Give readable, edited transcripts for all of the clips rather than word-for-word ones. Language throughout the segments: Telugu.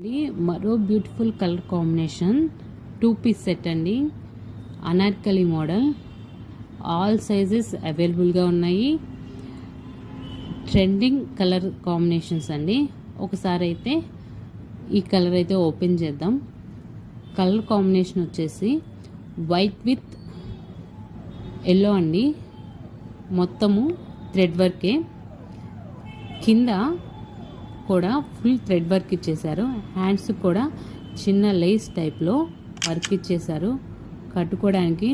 అండి మరో beautiful colour combination 2 piece set అండి. అనార్కలి మోడల్, ఆల్ సైజెస్ అవైలబుల్గా ఉన్నాయి. ట్రెండింగ్ కలర్ కాంబినేషన్స్ అండి. ఒకసారి అయితే ఈ కలర్ అయితే ఓపెన్ చేద్దాం. కలర్ కాంబినేషన్ వచ్చేసి వైట్ విత్ ఎల్లో అండి. మొత్తము థ్రెడ్ వర్కే, కింద కూడా ఫుల్ థ్రెడ్ వర్క్ ఇచ్చేసారు. హ్యాండ్స్ కూడా చిన్న లేస్ టైప్లో వర్క్ ఇచ్చేసారు. కట్టుకోవడానికి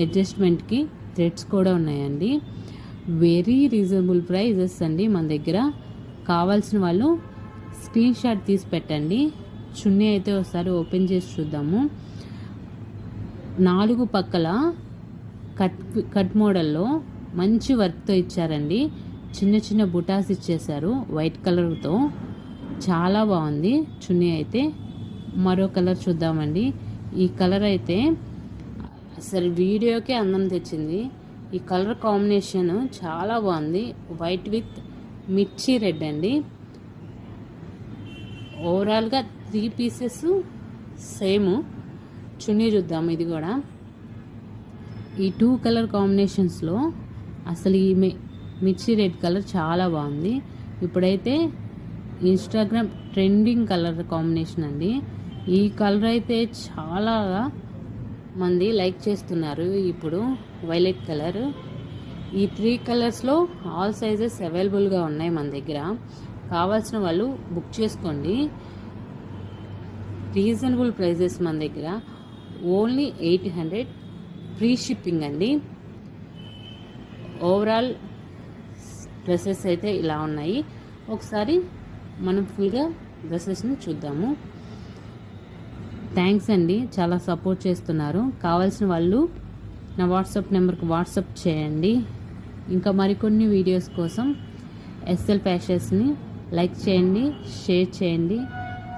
అడ్జస్ట్మెంట్కి థ్రెడ్స్ కూడా ఉన్నాయండి. వెరీ రీజనబుల్ ప్రైజెస్ అండి మన దగ్గర. కావాల్సిన వాళ్ళు స్క్రీన్ షాట్ తీసి పెట్టండి. చున్నీ అయితే ఒకసారి ఓపెన్ చేసి చూద్దాము. 4 పక్కల కట్ మోడల్లో మంచి వర్క్తో ఇచ్చారండి. చిన్న చిన్న బుటాస్ ఇచ్చేసారు వైట్ కలర్తో. చాలా బాగుంది చున్నీ అయితే. మరో కలర్ చూద్దామండి. ఈ కలర్ అయితే అసలు వీడియోకే అందం తెచ్చింది. ఈ కలర్ కాంబినేషన్ చాలా బాగుంది. వైట్ విత్ మిర్చి రెడ్ అండి. ఓవరాల్గా 3 పీసెస్ సేమ్. చున్నీ చూద్దాం. ఇది కూడా ఈ 2 కలర్ కాంబినేషన్స్లో అసలు ఈ మిర్చి రెడ్ కలర్ చాలా బాగుంది. ఇప్పుడైతే ఇన్స్టాగ్రామ్ ట్రెండింగ్ కలర్ కాంబినేషన్ అండి. ఈ కలర్ అయితే చాలా మంది లైక్ చేస్తున్నారు ఇప్పుడు. Violet colour. ఈ 3 కలర్స్లో ఆల్ సైజెస్ అవైలబుల్గా ఉన్నాయి మన దగ్గర. కావాల్సిన వాళ్ళు బుక్ చేసుకోండి. రీజనబుల్ ప్రైజెస్ మన దగ్గర. ఓన్లీ 800 ఫ్రీ షిప్పింగ్ అండి. ఓవరాల్ డ్రెస్సెస్ అయితే ఇలా ఉన్నాయి. ఒకసారి మనం ఫుల్గా డ్రెస్సెస్ని చూద్దాము. థ్యాంక్స్ అండి, చాలా సపోర్ట్ చేస్తున్నారు. కావాల్సిన వాళ్ళు నా వాట్సాప్ నెంబర్కి వాట్సాప్ చేయండి. ఇంకా మరికొన్ని వీడియోస్ కోసం ఎస్ఎల్ ఫ్యాషన్స్ని లైక్ చేయండి, షేర్ చేయండి,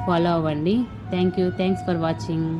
ఫాలో అవ్వండి. Thanks for watching.